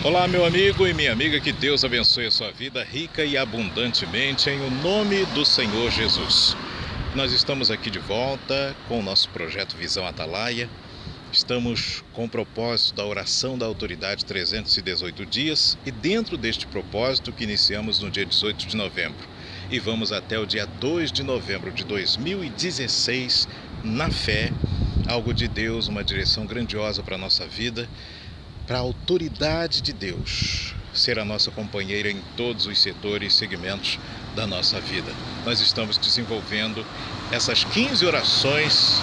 Olá, meu amigo e minha amiga, que Deus abençoe a sua vida rica e abundantemente em o nome do Senhor Jesus. Nós estamos aqui de volta com o nosso projeto Visão Atalaia. Estamos com o propósito da oração da autoridade 318 dias e dentro deste propósito que iniciamos no dia 18 de novembro e vamos até o dia 2 de novembro de 2016 na fé, algo de Deus, uma direção grandiosa para a nossa vida, para a autoridade de Deus ser a nossa companheira em todos os setores e segmentos da nossa vida. Nós estamos desenvolvendo essas 15 orações,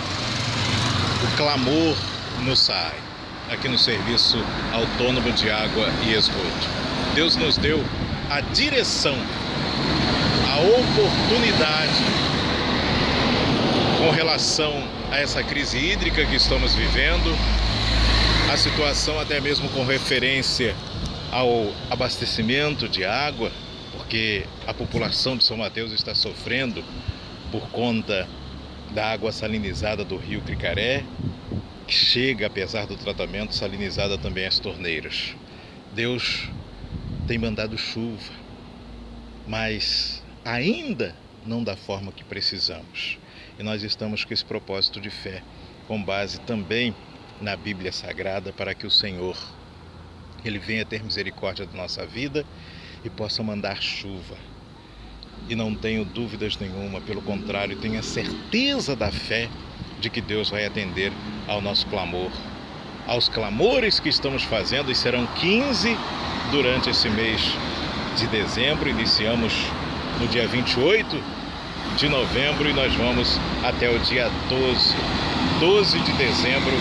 o clamor no SAAI, aqui no Serviço Autônomo de Água e Esgoto. Deus nos deu a direção, a oportunidade com relação a essa crise hídrica que estamos vivendo, a situação até mesmo com referência ao abastecimento de água, porque a população de São Mateus está sofrendo por conta da água salinizada do rio Cricaré, que chega, apesar do tratamento, salinizada também às torneiras. Deus tem mandado chuva, mas ainda não da forma que precisamos. E nós estamos com esse propósito de fé, com base também na Bíblia Sagrada, para que o Senhor, Ele venha ter misericórdia da nossa vida e possa mandar chuva. E não tenho dúvidas nenhuma, pelo contrário, tenho a certeza da fé de que Deus vai atender ao nosso clamor, aos clamores que estamos fazendo, e serão 15 durante esse mês de dezembro. Iniciamos no dia 28 de novembro e nós vamos até o dia 12 de dezembro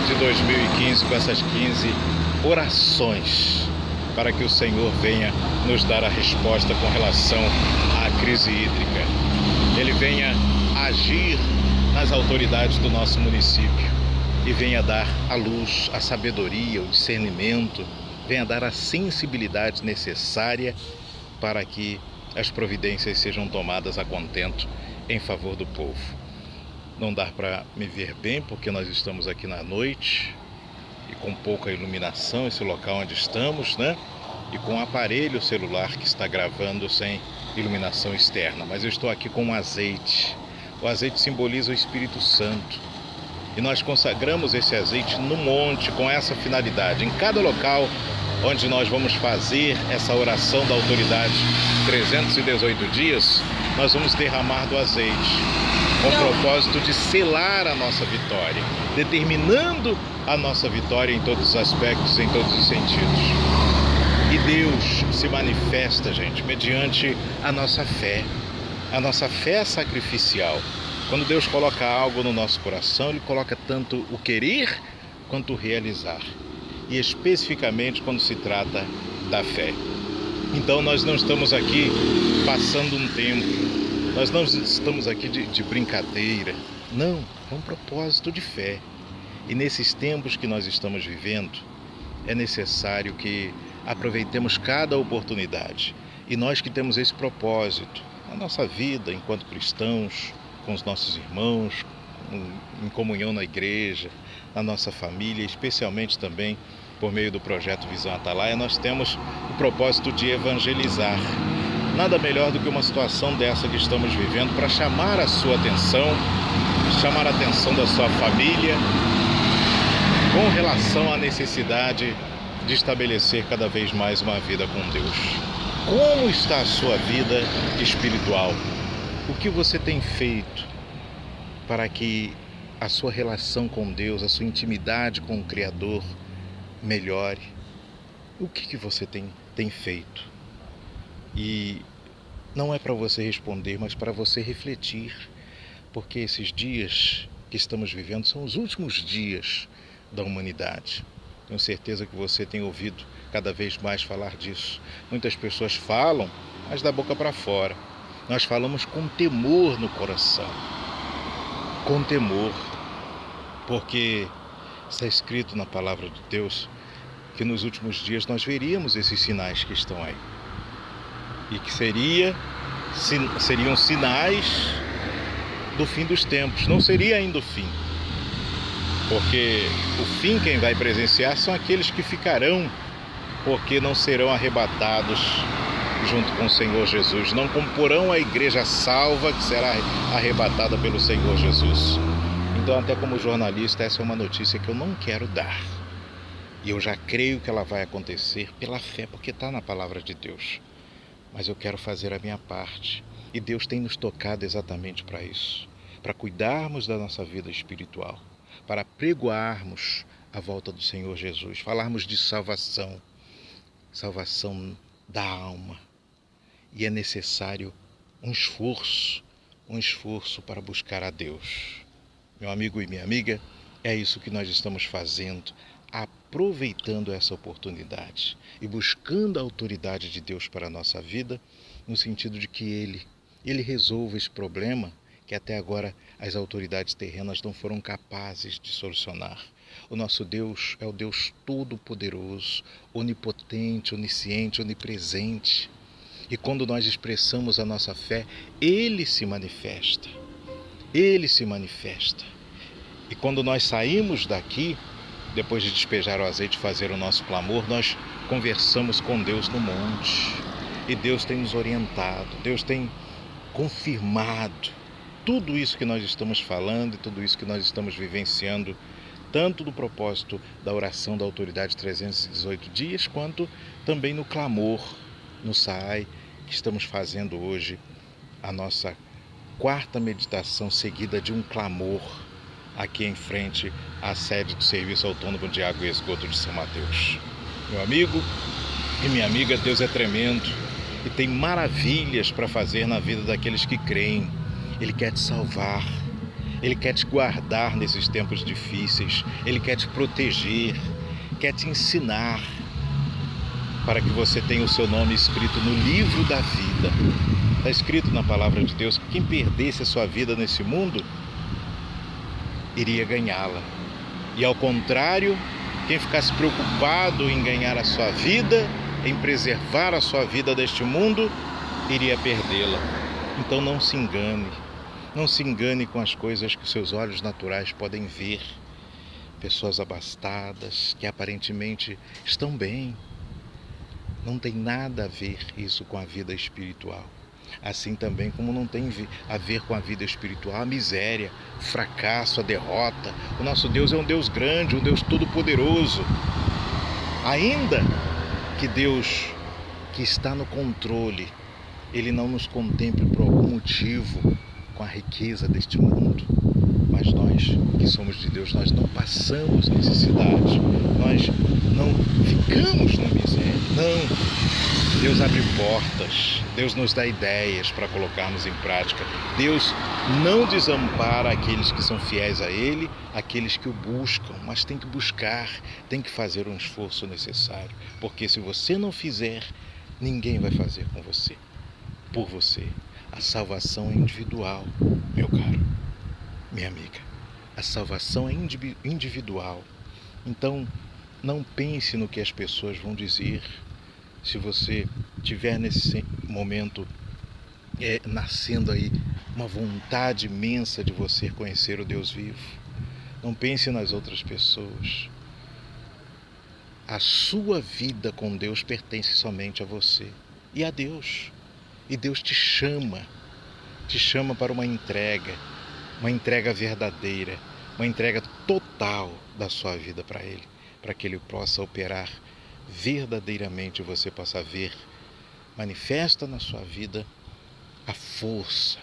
de 2015 com essas 15 orações, para que o Senhor venha nos dar a resposta com relação à crise hídrica. Ele venha agir nas autoridades do nosso município e venha dar a luz, a sabedoria, o discernimento, venha dar a sensibilidade necessária para que as providências sejam tomadas a contento em favor do povo. Não dá para me ver bem porque nós estamos aqui na noite e com pouca iluminação, esse local onde estamos, né? E com um aparelho celular que está gravando sem iluminação externa. Mas eu estou aqui com um azeite. O azeite simboliza o Espírito Santo. E nós consagramos esse azeite no monte com essa finalidade. Em cada local onde nós vamos fazer essa oração da autoridade 318 dias, nós vamos derramar do azeite, com o propósito de selar a nossa vitória, determinando a nossa vitória em todos os aspectos, em todos os sentidos. E Deus se manifesta, gente, mediante a nossa fé sacrificial. Quando Deus coloca algo no nosso coração, Ele coloca tanto o querer quanto o realizar. E especificamente quando se trata da fé. Então nós não estamos aqui passando um tempo, nós não estamos aqui de brincadeira, não, é um propósito de fé. E nesses tempos que nós estamos vivendo, é necessário que aproveitemos cada oportunidade. E nós que temos esse propósito na nossa vida enquanto cristãos, com os nossos irmãos, em comunhão na igreja, na nossa família, especialmente também por meio do projeto Visão Atalaia, nós temos o propósito de evangelizar. Nada melhor do que uma situação dessa que estamos vivendo para chamar a sua atenção, chamar a atenção da sua família, com relação à necessidade de estabelecer cada vez mais uma vida com Deus. Como está a sua vida espiritual? O que você tem feito para que a sua relação com Deus, a sua intimidade com o Criador melhore? O que você tem feito? E não é para você responder, mas para você refletir, porque esses dias que estamos vivendo são os últimos dias da humanidade. Tenho certeza que você tem ouvido cada vez mais falar disso. Muitas pessoas falam, mas da boca para fora. Nós falamos com temor no coração, com temor, porque está escrito na palavra de Deus que nos últimos dias nós veríamos esses sinais que estão aí. E que seriam sinais do fim dos tempos. Não seria ainda o fim. Porque o fim quem vai presenciar são aqueles que ficarão porque não serão arrebatados junto com o Senhor Jesus. Não comporão a igreja salva que será arrebatada pelo Senhor Jesus. Então, até como jornalista, essa é uma notícia que eu não quero dar. E eu já creio que ela vai acontecer pela fé, porque está na palavra de Deus. Mas eu quero fazer a minha parte. E Deus tem nos tocado exatamente para isso. Para cuidarmos da nossa vida espiritual. Para pregoarmos a volta do Senhor Jesus. Falarmos de salvação. Salvação da alma. E é necessário um esforço para buscar a Deus. Meu amigo e minha amiga, é isso que nós estamos fazendo, aproveitando essa oportunidade e buscando a autoridade de Deus para a nossa vida, no sentido de que Ele resolva esse problema que até agora as autoridades terrenas não foram capazes de solucionar. O nosso Deus é o Deus todo-poderoso, onipotente, onisciente, onipresente. E quando nós expressamos a nossa fé, Ele se manifesta. Ele se manifesta. E quando nós saímos daqui, depois de despejar o azeite e fazer o nosso clamor, nós conversamos com Deus no monte. E Deus tem nos orientado, Deus tem confirmado tudo isso que nós estamos falando e tudo isso que nós estamos vivenciando, tanto no propósito da oração da autoridade 318 dias, quanto também no clamor, no SAAI, que estamos fazendo hoje, a nossa quarta meditação seguida de um clamor aqui em frente à sede do Serviço Autônomo de Água e Esgoto de São Mateus. Meu amigo e minha amiga, Deus é tremendo e tem maravilhas para fazer na vida daqueles que creem. Ele quer te salvar, Ele quer te guardar nesses tempos difíceis, Ele quer te proteger, quer te ensinar para que você tenha o seu nome escrito no livro da vida. Está escrito na palavra de Deus que quem perdesse a sua vida nesse mundo iria ganhá-la. E ao contrário, quem ficasse preocupado em ganhar a sua vida, em preservar a sua vida deste mundo, iria perdê-la. Então não se engane. Não se engane com as coisas que seus olhos naturais podem ver. Pessoas abastadas, que aparentemente estão bem. Não tem nada a ver isso com a vida espiritual. Assim também como não tem a ver com a vida espiritual a miséria, o fracasso, a derrota. O nosso Deus é um Deus grande, um Deus todo-poderoso. Ainda que Deus, que está no controle, Ele não nos contemple por algum motivo com a riqueza deste mundo. Mas nós, que somos de Deus, nós não passamos necessidade, nós não ficamos na miséria, não. Deus abre portas, Deus nos dá ideias para colocarmos em prática. Deus não desampara aqueles que são fiéis a Ele, aqueles que o buscam, mas tem que buscar, tem que fazer um esforço necessário, porque se você não fizer, ninguém vai fazer com você, por você. A salvação é individual, meu caro, minha amiga. A salvação é individual. Então, não pense no que as pessoas vão dizer. Se você tiver nesse momento nascendo aí uma vontade imensa de você conhecer o Deus vivo, não pense nas outras pessoas. A sua vida com Deus pertence somente a você e a Deus. E Deus te chama para uma entrega verdadeira, uma entrega total da sua vida para Ele, para que Ele possa operar verdadeiramente, você possa ver, manifesta na sua vida a força,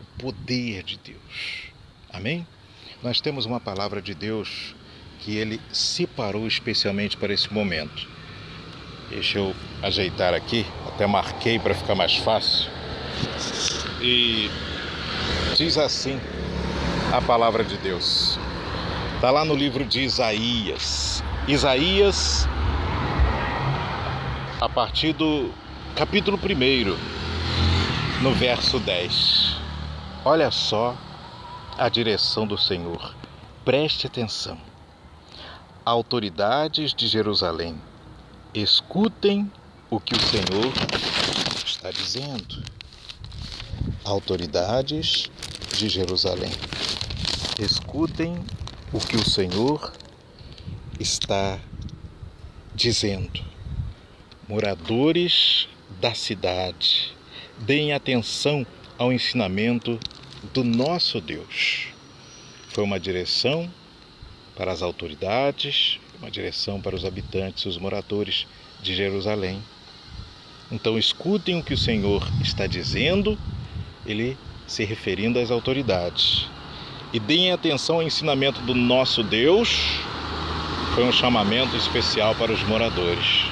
o poder de Deus. Amém? Nós temos uma palavra de Deus que Ele separou especialmente para esse momento. Deixa eu ajeitar aqui, até marquei para ficar mais fácil. E diz assim a palavra de Deus. Está lá no livro de Isaías. Isaías, a partir do capítulo 1, no verso 10. Olha só a direção do Senhor. Preste atenção. Autoridades de Jerusalém, escutem o que o Senhor está dizendo. Autoridades de Jerusalém, escutem o que o Senhor está dizendo. Moradores da cidade, deem atenção ao ensinamento do nosso Deus. Foi uma direção para as autoridades, uma direção para os habitantes, os moradores de Jerusalém. Então escutem o que o Senhor está dizendo, ele se referindo às autoridades. E deem atenção ao ensinamento do nosso Deus. Foi um chamamento especial para os moradores.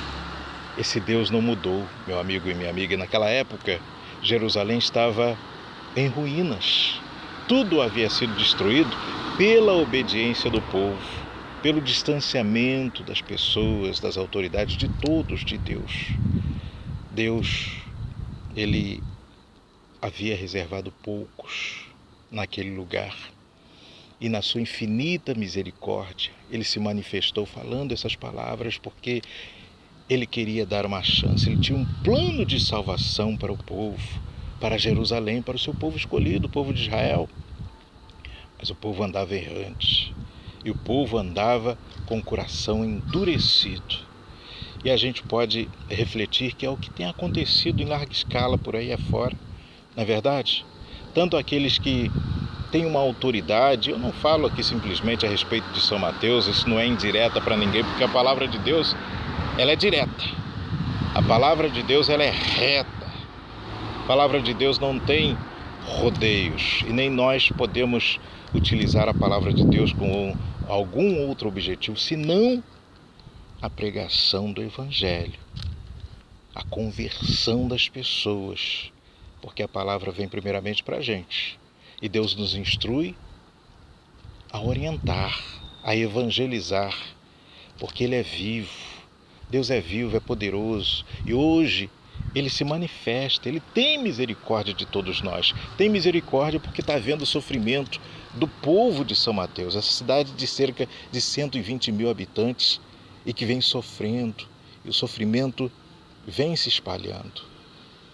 Esse Deus não mudou, meu amigo e minha amiga. E naquela época, Jerusalém estava em ruínas. Tudo havia sido destruído pela obediência do povo, pelo distanciamento das pessoas, das autoridades, de todos de Deus. Deus, ele havia reservado poucos naquele lugar. E na sua infinita misericórdia, ele se manifestou falando essas palavras porque ele queria dar uma chance. Ele tinha um plano de salvação para o povo, para Jerusalém, para o seu povo escolhido, o povo de Israel. Mas o povo andava errante. E o povo andava com o coração endurecido. E a gente pode refletir que é o que tem acontecido em larga escala por aí afora. Não é verdade? Tanto aqueles que têm uma autoridade, eu não falo aqui simplesmente a respeito de São Mateus, isso não é indireta para ninguém, porque a palavra de Deus, ela é direta. A palavra de Deus, ela é reta. A palavra de Deus não tem rodeios, e nem nós podemos utilizar a palavra de Deus com algum outro objetivo, senão a pregação do Evangelho, a conversão das pessoas, porque a palavra vem primeiramente para a gente, e Deus nos instrui a orientar, a evangelizar, porque Ele é vivo, Deus é vivo, é poderoso, e hoje Ele se manifesta, Ele tem misericórdia de todos nós, tem misericórdia porque está vendo o sofrimento do povo de São Mateus, essa cidade de cerca de 120 mil habitantes, e que vem sofrendo, e o sofrimento vem se espalhando.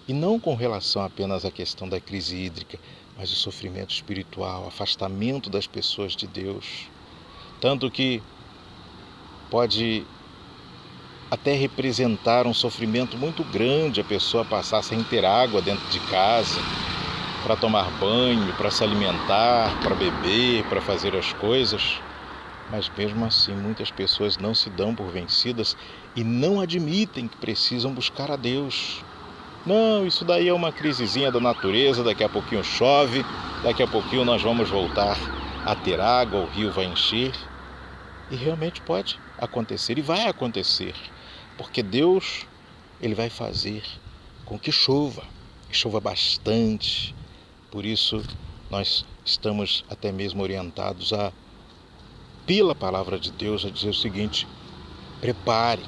E não com relação apenas à questão da crise hídrica, mas o sofrimento espiritual, o afastamento das pessoas de Deus. Tanto que pode até representar um sofrimento muito grande a pessoa passar sem ter água dentro de casa, para tomar banho, para se alimentar, para beber, para fazer as coisas. Mas mesmo assim, muitas pessoas não se dão por vencidas e não admitem que precisam buscar a Deus. Não, isso daí é uma crisezinha da natureza, daqui a pouquinho chove, daqui a pouquinho nós vamos voltar a ter água, o rio vai encher. E realmente pode acontecer, e vai acontecer, porque Deus, Ele vai fazer com que chova, e chova bastante. Por isso, nós estamos até mesmo orientados pela palavra de Deus, a dizer o seguinte: preparem,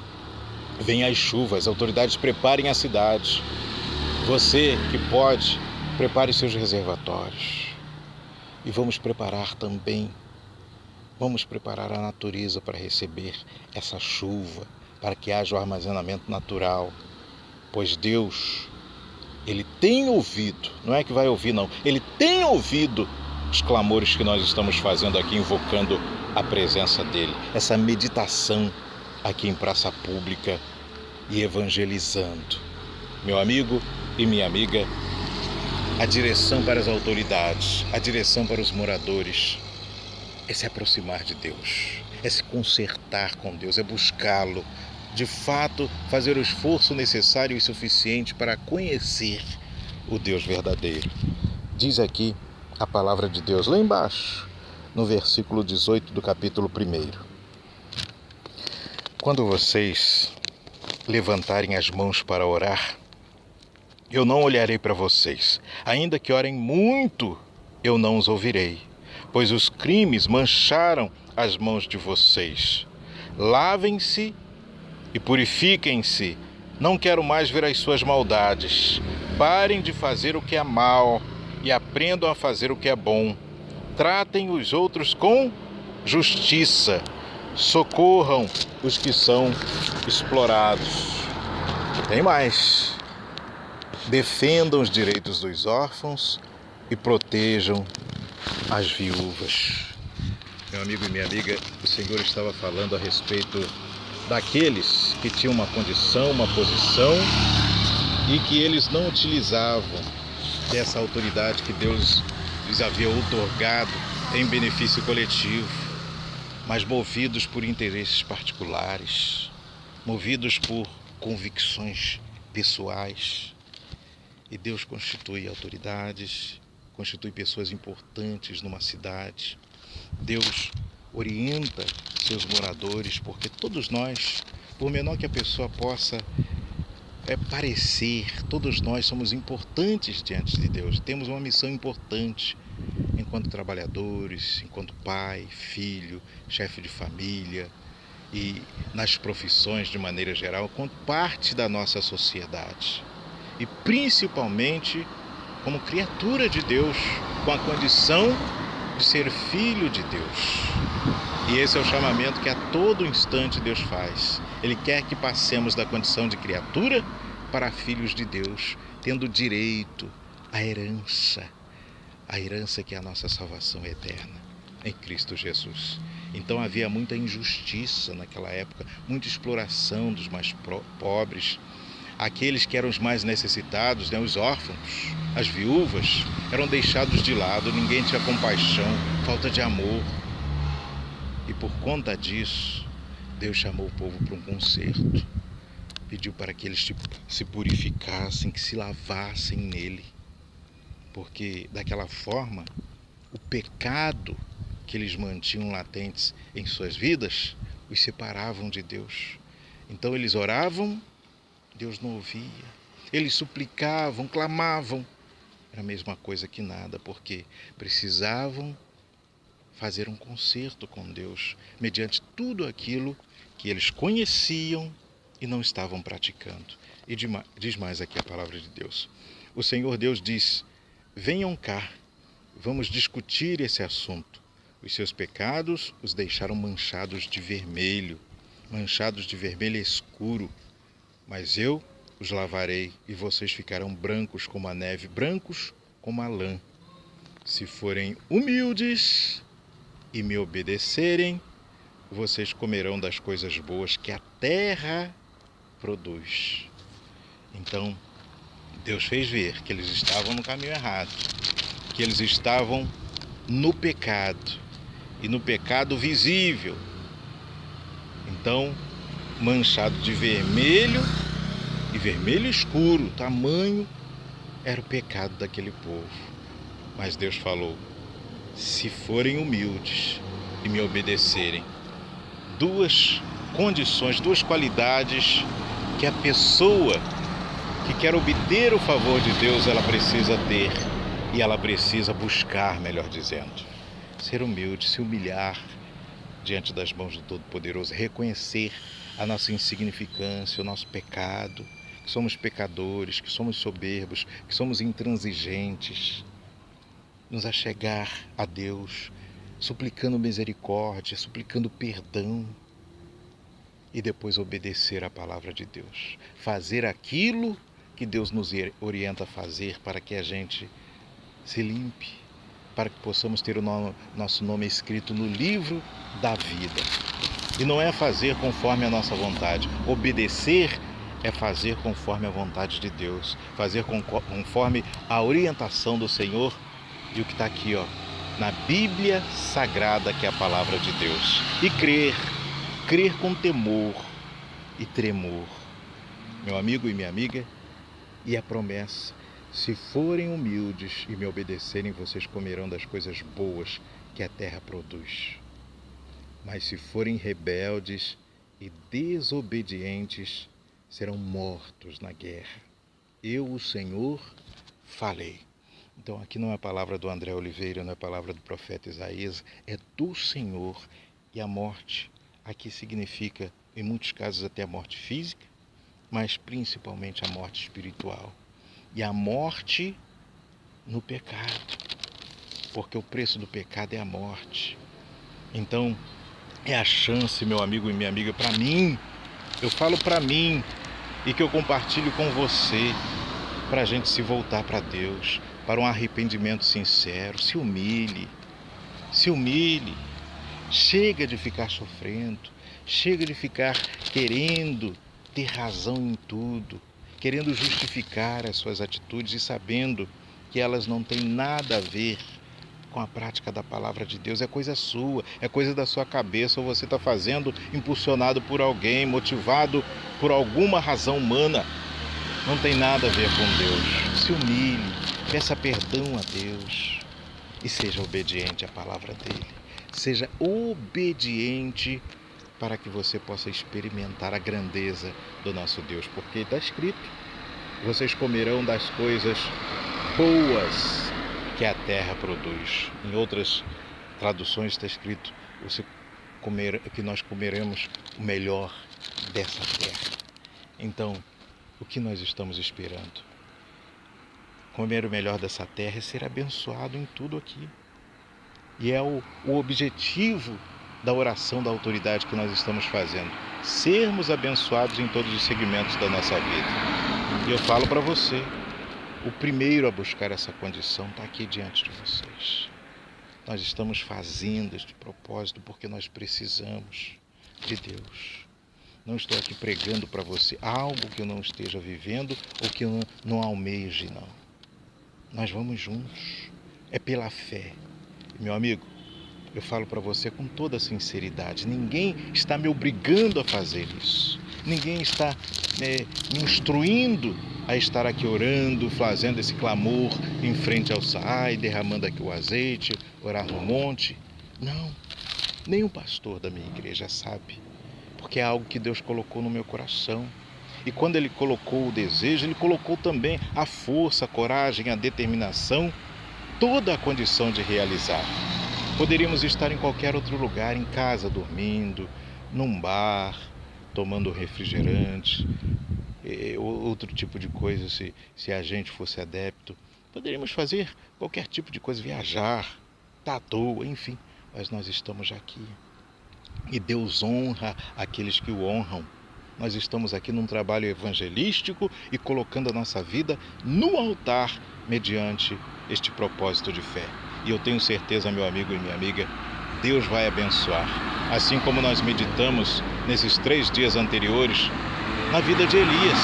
venham as chuvas, as autoridades preparem a cidade. Você que pode, prepare seus reservatórios. E vamos preparar também, vamos preparar a natureza para receber essa chuva, para que haja o armazenamento natural. Pois Deus, Ele tem ouvido, não é que vai ouvir não, Ele tem ouvido os clamores que nós estamos fazendo aqui, invocando a presença dEle. Essa meditação aqui em praça pública e evangelizando. Meu amigo e minha amiga, a direção para as autoridades, a direção para os moradores é se aproximar de Deus, é se consertar com Deus, é buscá-lo, de fato fazer o esforço necessário e suficiente para conhecer o Deus verdadeiro. Diz aqui a palavra de Deus lá embaixo, no versículo 18 do capítulo 1. Quando vocês levantarem as mãos para orar, eu não olharei para vocês. Ainda que orem muito, eu não os ouvirei, pois os crimes mancharam as mãos de vocês. Lavem-se e purifiquem-se. Não quero mais ver as suas maldades. Parem de fazer o que é mal e aprendam a fazer o que é bom. Tratem os outros com justiça. Socorram os que são explorados. Tem mais. Defendam os direitos dos órfãos e protejam as viúvas. Meu amigo e minha amiga, o Senhor estava falando a respeito daqueles que tinham uma condição, uma posição e que eles não utilizavam dessa autoridade que Deus lhes havia outorgado em benefício coletivo, mas movidos por interesses particulares, movidos por convicções pessoais. E Deus constitui autoridades, constitui pessoas importantes numa cidade. Deus orienta seus moradores, porque todos nós, por menor que a pessoa possa parecer, todos nós somos importantes diante de Deus. Temos uma missão importante enquanto trabalhadores, enquanto pai, filho, chefe de família e nas profissões de maneira geral, como parte da nossa sociedade. E principalmente como criatura de Deus, com a condição de ser filho de Deus. E esse é o chamamento que a todo instante Deus faz. Ele quer que passemos da condição de criatura para filhos de Deus, tendo direito à herança que é a nossa salvação eterna em Cristo Jesus. Então havia muita injustiça naquela época, muita exploração dos mais pobres. Aqueles que eram os mais necessitados, os órfãos, as viúvas, eram deixados de lado, ninguém tinha compaixão, falta de amor. E por conta disso, Deus chamou o povo para um concerto. Pediu para que eles se purificassem, que se lavassem nele. Porque daquela forma, o pecado que eles mantinham latentes em suas vidas, os separavam de Deus. Então eles oravam, Deus não ouvia. Eles suplicavam, clamavam. Era a mesma coisa que nada, porque precisavam fazer um concerto com Deus, mediante tudo aquilo que eles conheciam e não estavam praticando. E diz mais aqui a palavra de Deus. O Senhor Deus diz: venham cá, vamos discutir esse assunto. Os seus pecados os deixaram manchados de vermelho escuro. Mas eu os lavarei e vocês ficarão brancos como a neve, brancos como a lã. Se forem humildes e me obedecerem, vocês comerão das coisas boas que a terra produz. Então, Deus fez ver que eles estavam no caminho errado, que eles estavam no pecado, e no pecado visível. Então, manchado de vermelho, e vermelho escuro, tamanho era o pecado daquele povo. Mas Deus falou: se forem humildes e me obedecerem, duas condições, duas qualidades que a pessoa que quer obter o favor de Deus, ela precisa ter, e ela precisa buscar, melhor dizendo. Ser humilde, se humilhar diante das mãos do Todo-Poderoso, reconhecer a nossa insignificância, o nosso pecado, que somos pecadores, que somos soberbos, que somos intransigentes, nos achegar a Deus, suplicando misericórdia, suplicando perdão, e depois obedecer à palavra de Deus. Fazer aquilo que Deus nos orienta a fazer para que a gente se limpe, para que possamos ter o nosso nome escrito no livro da vida. E não é fazer conforme a nossa vontade. Obedecer é fazer conforme a vontade de Deus, fazer conforme a orientação do Senhor. E o que está aqui, na Bíblia Sagrada, que é a palavra de Deus. E crer com temor e tremor. Meu amigo e minha amiga, e a promessa: se forem humildes e me obedecerem, vocês comerão das coisas boas que a terra produz. Mas se forem rebeldes e desobedientes, serão mortos na guerra. Eu, o Senhor, falei. Então aqui não é a palavra do André Oliveira, não é a palavra do profeta Isaías, é do Senhor. E a morte aqui significa, em muitos casos, até a morte física, mas principalmente a morte espiritual. E a morte no pecado, porque o preço do pecado é a morte. Então, é a chance, meu amigo e minha amiga, para mim, eu falo para mim, e que eu compartilho com você, para a gente se voltar para Deus, para um arrependimento sincero. Se humilhe, Chega de ficar sofrendo, chega de ficar querendo ter razão em tudo, querendo justificar as suas atitudes e sabendo que elas não têm nada a ver com a prática da palavra de Deus. É coisa sua, é coisa da sua cabeça, ou você está fazendo impulsionado por alguém, motivado por alguma razão humana. Não tem nada a ver com Deus. Se humilhe, peça perdão a Deus e seja obediente à palavra dele. Seja obediente para que você possa experimentar a grandeza do nosso Deus, porque está escrito: vocês comerão das coisas boas que a terra produz. Em outras traduções está escrito que nós comeremos o melhor dessa terra. Então, o que nós estamos esperando? Comer o melhor dessa terra é ser abençoado em tudo aqui. E é o objetivo da oração da autoridade que nós estamos fazendo. Sermos abençoados em todos os segmentos da nossa vida. E eu falo para você, o primeiro a buscar essa condição está aqui diante de vocês. Nós estamos fazendo este propósito porque nós precisamos de Deus. Não estou aqui pregando para você algo que eu não esteja vivendo ou que eu não almeje, não. Nós vamos juntos. É pela fé. Meu amigo, eu falo para você com toda sinceridade, ninguém está me obrigando a fazer isso. Ninguém está me instruindo a estar aqui orando, fazendo esse clamor em frente ao Saai, derramando aqui o azeite, orar no monte. Não, nem o pastor da minha igreja sabe, porque é algo que Deus colocou no meu coração. E quando Ele colocou o desejo, Ele colocou também a força, a coragem, a determinação, toda a condição de realizar. Poderíamos estar em qualquer outro lugar, em casa, dormindo, num bar, tomando refrigerante, outro tipo de coisa, se a gente fosse adepto. Poderíamos fazer qualquer tipo de coisa, viajar, estar à toa, enfim. Mas nós estamos aqui. E Deus honra aqueles que o honram. Nós estamos aqui num trabalho evangelístico e colocando a nossa vida no altar mediante este propósito de fé. E eu tenho certeza, meu amigo e minha amiga, Deus vai abençoar. Assim como nós meditamos nesses 3 dias anteriores na vida de Elias.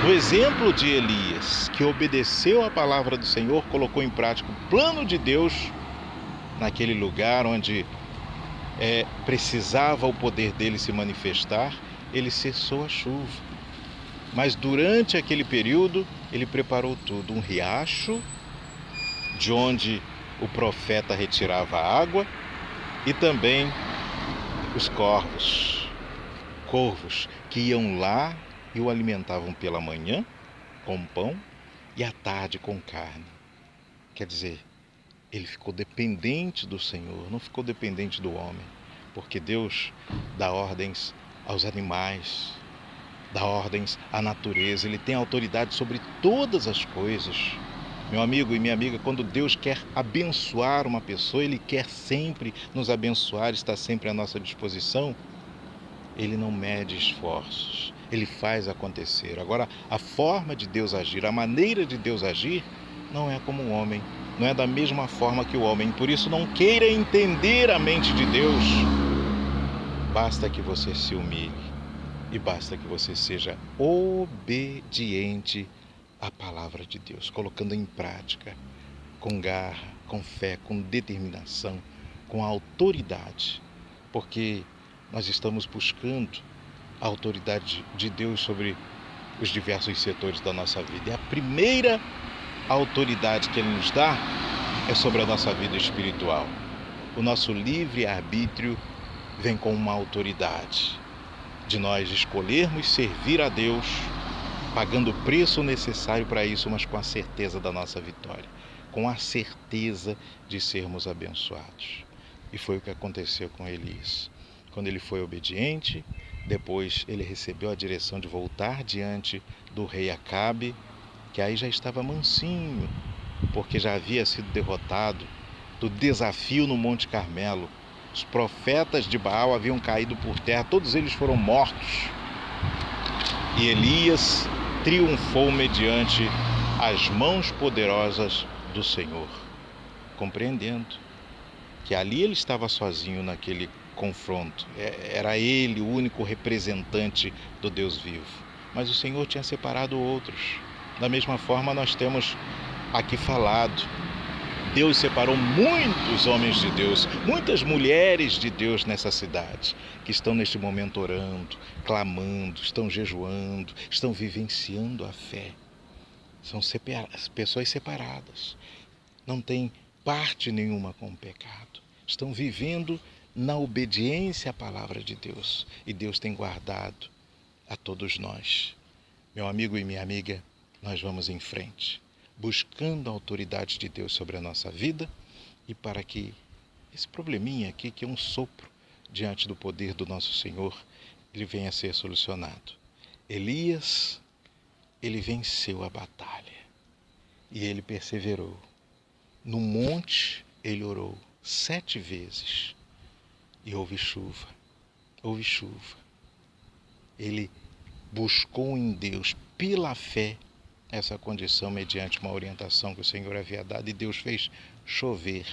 O exemplo de Elias, que obedeceu à palavra do Senhor, colocou em prática o plano de Deus naquele lugar onde precisava o poder dele se manifestar. Ele cessou a chuva. Mas durante aquele período, ele preparou tudo. Um riacho, de onde o profeta retirava a água, e também os corvos que iam lá e o alimentavam pela manhã com pão e à tarde com carne. Quer dizer, ele ficou dependente do Senhor, não ficou dependente do homem, porque Deus dá ordens aos animais, dá ordens à natureza, Ele tem autoridade sobre todas as coisas. Meu amigo e minha amiga, quando Deus quer abençoar uma pessoa, Ele quer sempre nos abençoar, está sempre à nossa disposição. Ele não mede esforços, Ele faz acontecer. Agora, a forma de Deus agir, a maneira de Deus agir, não é como o homem, não é da mesma forma que o homem. Por isso, não queira entender a mente de Deus. Basta que você se humilhe e basta que você seja obediente à palavra de Deus, colocando em prática, com garra, com fé, com determinação, com autoridade, porque nós estamos buscando a autoridade de Deus sobre os diversos setores da nossa vida. E a primeira autoridade que Ele nos dá é sobre a nossa vida espiritual. O nosso livre-arbítrio vem com uma autoridade de nós escolhermos servir a Deus, pagando o preço necessário para isso, mas com a certeza da nossa vitória, com a certeza de sermos abençoados. E foi o que aconteceu com Elias. Quando ele foi obediente, depois ele recebeu a direção de voltar diante do rei Acabe, que aí já estava mansinho, porque já havia sido derrotado do desafio no Monte Carmelo. Os profetas de Baal haviam caído por terra, todos eles foram mortos. E Elias triunfou mediante as mãos poderosas do Senhor, compreendendo que ali ele estava sozinho naquele confronto. Era ele o único representante do Deus vivo. Mas o Senhor tinha separado outros. Da mesma forma, nós temos aqui falado. Deus separou muitos homens de Deus, muitas mulheres de Deus nessa cidade, que estão neste momento orando, clamando, estão jejuando, estão vivenciando a fé. São pessoas separadas, não têm parte nenhuma com o pecado, estão vivendo na obediência à palavra de Deus, e Deus tem guardado a todos nós. Meu amigo e minha amiga, nós vamos em frente, buscando a autoridade de Deus sobre a nossa vida, e para que esse probleminha aqui, que é um sopro diante do poder do nosso Senhor, ele venha a ser solucionado. Elias, ele venceu a batalha e ele perseverou. No monte ele orou 7 vezes e houve chuva. Ele buscou em Deus, pela fé, essa condição mediante uma orientação que o Senhor havia dado, e Deus fez chover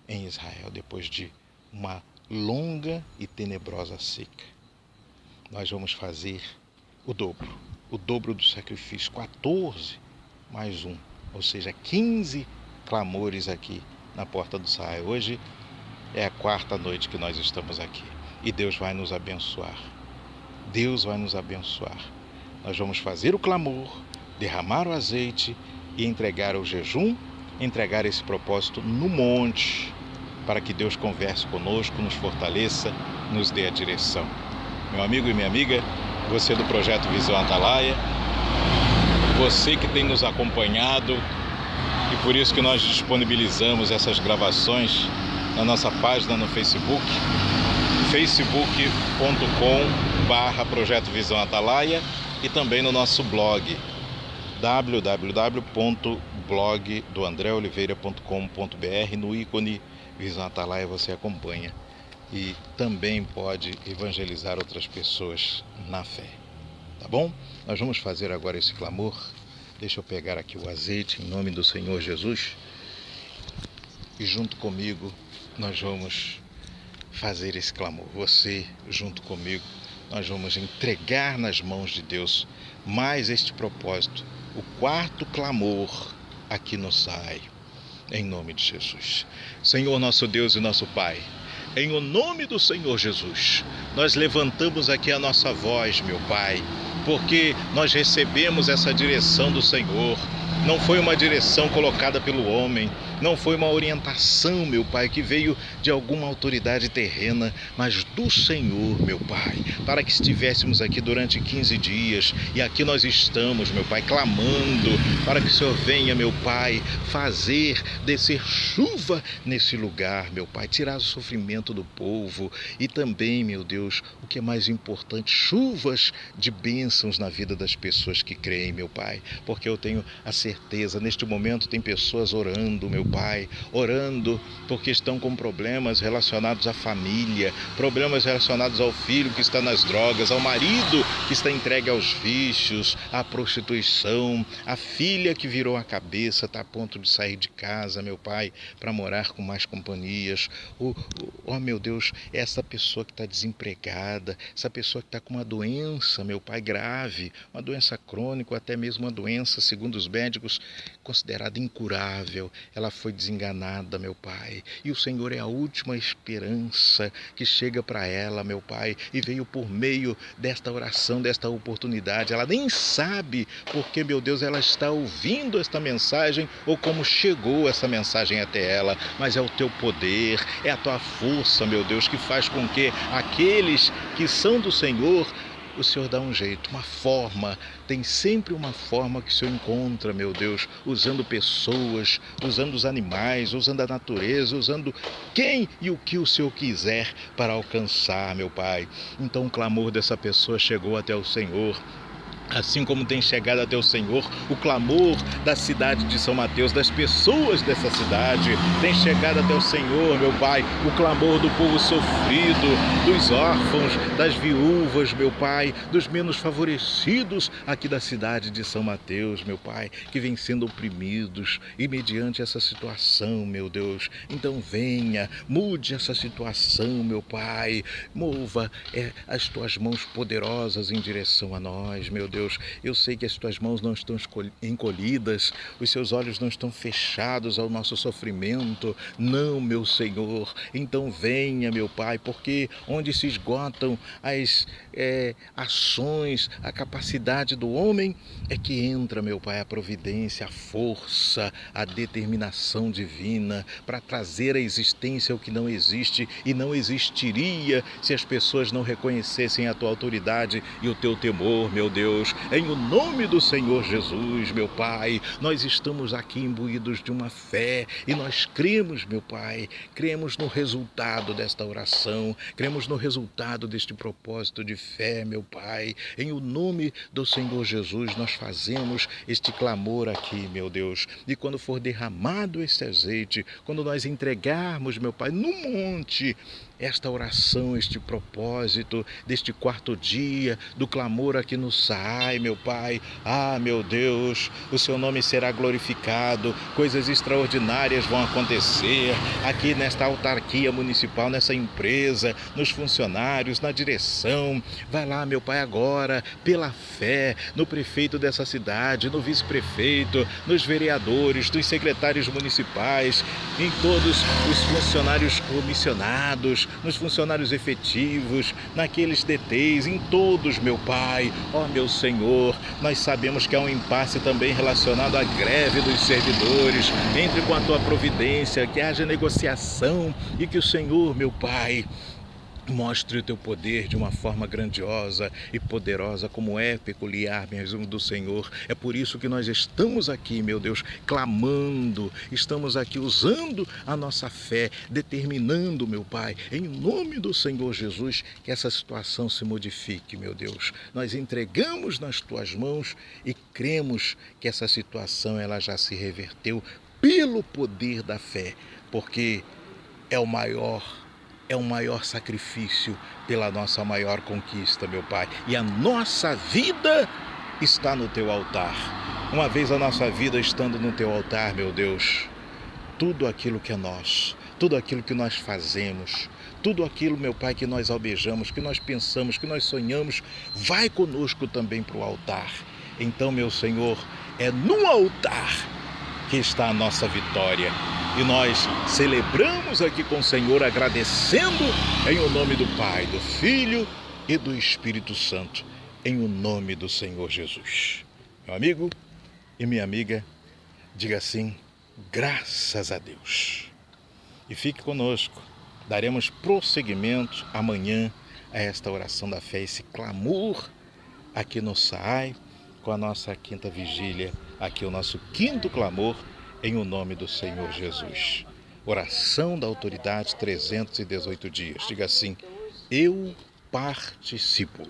em Israel depois de uma longa e tenebrosa seca. Nós vamos fazer o dobro do sacrifício, 14 mais 1, ou seja, 15 clamores aqui na porta do Saai. Hoje é a 4ª noite que nós estamos aqui e Deus vai nos abençoar. Deus vai nos abençoar. Nós vamos fazer o clamor, derramar o azeite e entregar o jejum, entregar esse propósito no monte, para que Deus converse conosco, nos fortaleça, nos dê a direção. Meu amigo e minha amiga, você do Projeto Visão Atalaia, você que tem nos acompanhado, e por isso que nós disponibilizamos essas gravações na nossa página no Facebook, facebook.com/Projeto Visão Atalaia, e também no nosso blog, www.blogdoandreoliveira.com.br. No ícone Visão Atalaia você acompanha e também pode evangelizar outras pessoas na fé, tá bom? Nós vamos fazer agora esse clamor. Deixa eu pegar aqui o azeite em nome do Senhor Jesus, e junto comigo nós vamos fazer esse clamor. Você junto comigo, nós vamos entregar nas mãos de Deus mais este propósito, o 4º clamor aqui no Saai, em nome de Jesus. Senhor nosso Deus e nosso Pai, em o nome do Senhor Jesus, nós levantamos aqui a nossa voz, meu Pai, porque nós recebemos essa direção do Senhor. Não foi uma direção colocada pelo homem, não foi uma orientação, meu Pai, que veio de alguma autoridade terrena, mas do Senhor, meu Pai, para que estivéssemos aqui durante 15 dias, e aqui nós estamos, meu Pai, clamando para que o Senhor venha, meu Pai, fazer descer chuva nesse lugar, meu Pai, tirar o sofrimento do povo, e também, meu Deus, o que é mais importante, chuvas de bênçãos na vida das pessoas que creem, meu Pai, porque eu tenho a certeza, neste momento tem pessoas orando, meu Pai, orando porque estão com problemas relacionados à família, problemas relacionados ao filho que está nas drogas, ao marido que está entregue aos vícios, à prostituição, a filha que virou a cabeça, está a ponto de sair de casa, meu Pai, para morar com mais companhias. Oh, meu Deus, essa pessoa que está desempregada, essa pessoa que está com uma doença, meu Pai, grave, uma doença crônica, ou até mesmo uma doença, segundo os médicos, considerada incurável. Ela foi desenganada, meu Pai, e o Senhor é a última esperança que chega para ela, meu Pai, e veio por meio desta oração, desta oportunidade. Ela nem sabe porque, meu Deus, ela está ouvindo esta mensagem ou como chegou essa mensagem até ela, mas é o teu poder, é a tua força, meu Deus, que faz com que aqueles que são do Senhor, o Senhor dá um jeito, uma forma, tem sempre uma forma que o Senhor encontra, meu Deus, usando pessoas, usando os animais, usando a natureza, usando quem e o que o Senhor quiser para alcançar, meu Pai. Então o clamor dessa pessoa chegou até o Senhor. Assim como tem chegado até o Senhor o clamor da cidade de São Mateus, das pessoas dessa cidade, tem chegado até o Senhor, meu Pai, o clamor do povo sofrido, dos órfãos, das viúvas, meu Pai, dos menos favorecidos aqui da cidade de São Mateus, meu Pai, que vêm sendo oprimidos e mediante essa situação, meu Deus, então venha, mude essa situação, meu Pai, mova as tuas mãos poderosas em direção a nós, meu Deus. Eu sei que as tuas mãos não estão encolhidas, os seus olhos não estão fechados ao nosso sofrimento. Não, meu Senhor. Então venha, meu Pai, porque onde se esgotam as ações, a capacidade do homem, é que entra, meu Pai, a providência, a força, a determinação divina para trazer à existência o que não existe e não existiria se as pessoas não reconhecessem a tua autoridade e o teu temor, meu Deus. Em o nome do Senhor Jesus, meu Pai, nós estamos aqui imbuídos de uma fé e nós cremos, meu Pai, cremos no resultado desta oração, cremos no resultado deste propósito de fé, meu Pai. Em o nome do Senhor Jesus, nós fazemos este clamor aqui, meu Deus. E quando for derramado este azeite, quando nós entregarmos, meu Pai, no monte, esta oração, este propósito deste quarto dia do clamor aqui no SAAI, meu Pai, meu Deus, o seu nome será glorificado, coisas extraordinárias vão acontecer aqui nesta autarquia municipal, nessa empresa, nos funcionários, na direção. Vai lá, meu Pai, agora, pela fé, no prefeito dessa cidade, no vice-prefeito, nos vereadores, nos secretários municipais, em todos os funcionários comissionados, nos funcionários efetivos, naqueles DTs, em todos, meu Pai. Meu Senhor, nós sabemos que há um impasse também relacionado à greve dos servidores. Entre com a tua providência, que haja negociação e que o Senhor, meu Pai, mostre o teu poder de uma forma grandiosa e poderosa, como é peculiar mesmo do Senhor. É por isso que nós estamos aqui, meu Deus, clamando, estamos aqui usando a nossa fé, determinando, meu Pai, em nome do Senhor Jesus, que essa situação se modifique, meu Deus. Nós entregamos nas tuas mãos e cremos que essa situação ela já se reverteu pelo poder da fé, porque é o maior sacrifício pela nossa maior conquista, meu Pai. E a nossa vida está no teu altar. Uma vez a nossa vida estando no teu altar, meu Deus, tudo aquilo que é nosso, tudo aquilo que nós fazemos, tudo aquilo, meu Pai, que nós almejamos, que nós pensamos, que nós sonhamos, vai conosco também para o altar. Então, meu Senhor, é no altar que está a nossa vitória. E nós celebramos aqui com o Senhor, agradecendo em o nome do Pai, do Filho e do Espírito Santo, em o nome do Senhor Jesus. Meu amigo e minha amiga, diga assim, graças a Deus. E fique conosco, daremos prosseguimento amanhã a esta oração da fé, esse clamor aqui no SAAI, com a nossa quinta vigília, aqui o nosso quinto clamor, em o nome do Senhor Jesus. Oração da autoridade, 318 dias. Diga assim, eu participo.